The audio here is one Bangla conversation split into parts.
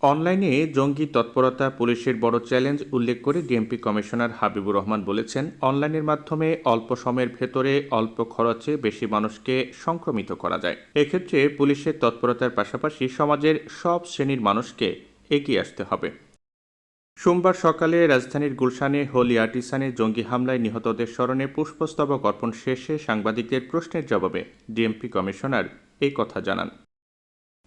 অনলাইনে জঙ্গি তৎপরতা পুলিশের বড় চ্যালেঞ্জ উল্লেখ করে ডিএমপি কমিশনার হাবিবুর রহমান বলেছেন, অনলাইনের মাধ্যমে অল্প সময়ের ভেতরে অল্প খরচে বেশি মানুষকে সংক্রমিত করা যায়। এক্ষেত্রে পুলিশের তৎপরতার পাশাপাশি সমাজের সব শ্রেণীর মানুষকে এগিয়ে আসতে হবে। সোমবার সকালে রাজধানীর গুলশানে হোলি আর্টিসানে জঙ্গি হামলায় নিহতদের স্মরণে পুষ্পস্তবক অর্পণ শেষে সাংবাদিকদের প্রশ্নের জবাবে ডিএমপি কমিশনার এই কথা জানান।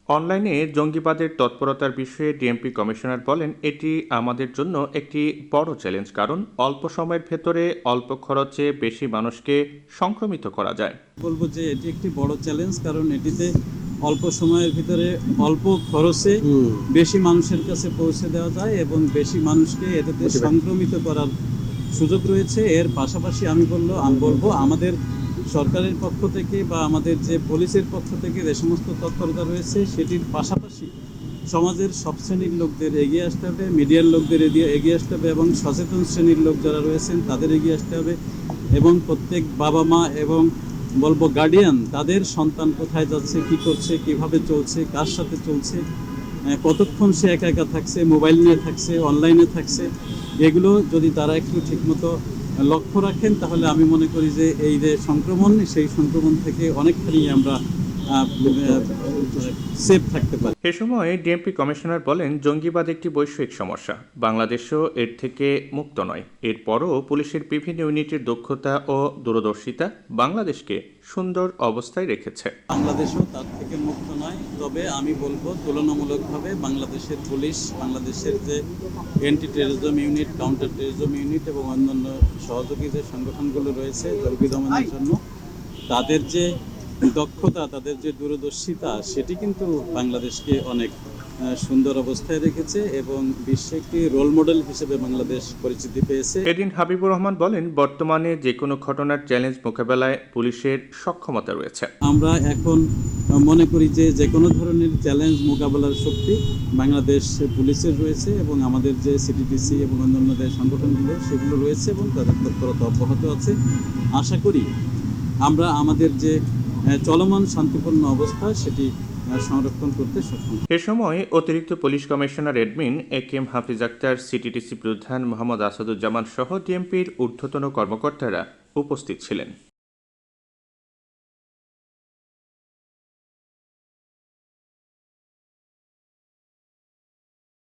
অনলাইনে জঙ্গিবাদের তৎপরতার বিষয়ে ডিএমপি কমিশনার বলেন, এটি আমাদের জন্য একটি বড় চ্যালেঞ্জ, কারণ অল্প সময়ের ভেতরে অল্প খরচে বেশি মানুষকে সংক্রমিত করা যায়। বলবো যে এটি একটি বড় চ্যালেঞ্জ, কারণ এটিতে অল্প সময়ের ভিতরে অল্প খরচে বেশি মানুষের কাছে পৌঁছে দেওয়া যায় এবং বেশি মানুষকে এটাতে সংক্রমিত করার সুযোগ রয়েছে। এর পাশাপাশি আমি বলবো আমাদের সরকারের পক্ষ থেকে বা আমাদের যে পুলিশের পক্ষ থেকে যে সমস্ত তৎপরতা রয়েছে সেটির পাশাপাশি সমাজের সব শ্রেণীর লোকদের এগিয়ে আসতে হবে, মিডিয়ার লোকদের এগিয়ে আসতে হবে এবং সচেতন শ্রেণীর লোক যারা রয়েছেন তাদের এগিয়ে আসতে হবে এবং প্রত্যেক বাবা মা এবং বলবো গার্ডিয়ান তাদের সন্তান কোথায় যাচ্ছে, কি করছে, কিভাবে চলছে, কার সাথে চলছে, কতক্ষণ সে একা একা থাকছে, মোবাইল নিয়ে থাকছে, অনলাইনে থাকছে, এগুলো যদি তারা একটু ঠিকমতো লক্ষ্য রাখেন তাহলে আমি মনে করি যে এই যে সংক্রমণ, সেই সংক্রমণ থেকে অনেকখানি আমরা সেফ থাকতে পারি। এ সময় ডিএমপি কমিশনার বলেন, জঙ্গিবাদ একটি বৈশ্বিক সমস্যা, বাংলাদেশও এর থেকে মুক্ত নয়। এরপরও পুলিশের বিভিন্ন ইউনিটের দক্ষতা ও দূরদর্শিতা বাংলাদেশকে সুন্দর অবস্থায় রেখেছে। বাংলাদেশও তার থেকে মুক্ত নয়, তবে আমি বলবো তুলনামূলকভাবে বাংলাদেশের পুলিশ, বাংলাদেশের যে anti terrorism unit, counter terrorism unit এবং অন্যান্য সহযোগী যে সংগঠনগুলো রয়েছে জঙ্গি দমনের জন্য, তাদের যে দক্ষতা, তাদের যে দূরদর্শিতা, সেটি কিন্তু বাংলাদেশকে অনেক সুন্দর অবস্থায় রেখেছে এবং বিশ্বে একটি রোল মডেল হিসেবে বাংলাদেশ পরিচিতি পেয়েছে। এদিন হাবিবুর রহমান বলেন, বর্তমানে যে কোনো ঘটনার চ্যালেঞ্জ মোকাবেলায় পুলিশের সক্ষমতা রয়েছে। আমরা এখন মনে করি যে কোনো ধরনের চ্যালেঞ্জ মোকাবেলার শক্তি বাংলাদেশ পুলিশের রয়েছে এবং আমাদের যে সিটিটিসি এবং অন্যান্য যে সংগঠনগুলো সেগুলো রয়েছে এবং তাদের তৎপরতা অব্যাহত আছে। আশা করি আমরা আমাদের যে চলমান শান্তিপূর্ণ অবস্থা সেটি সংরক্ষণ করতে সক্ষম। এ সময় অতিরিক্ত পুলিশ কমিশনার অ্যাডমিন একেএম হাফিজ আক্তার, সিটিটিসি প্রধান মোহাম্মদ আসাদুজ্জামান সহ ডিএমপির ঊর্ধ্বতন কর্মকর্তারা উপস্থিত ছিলেন।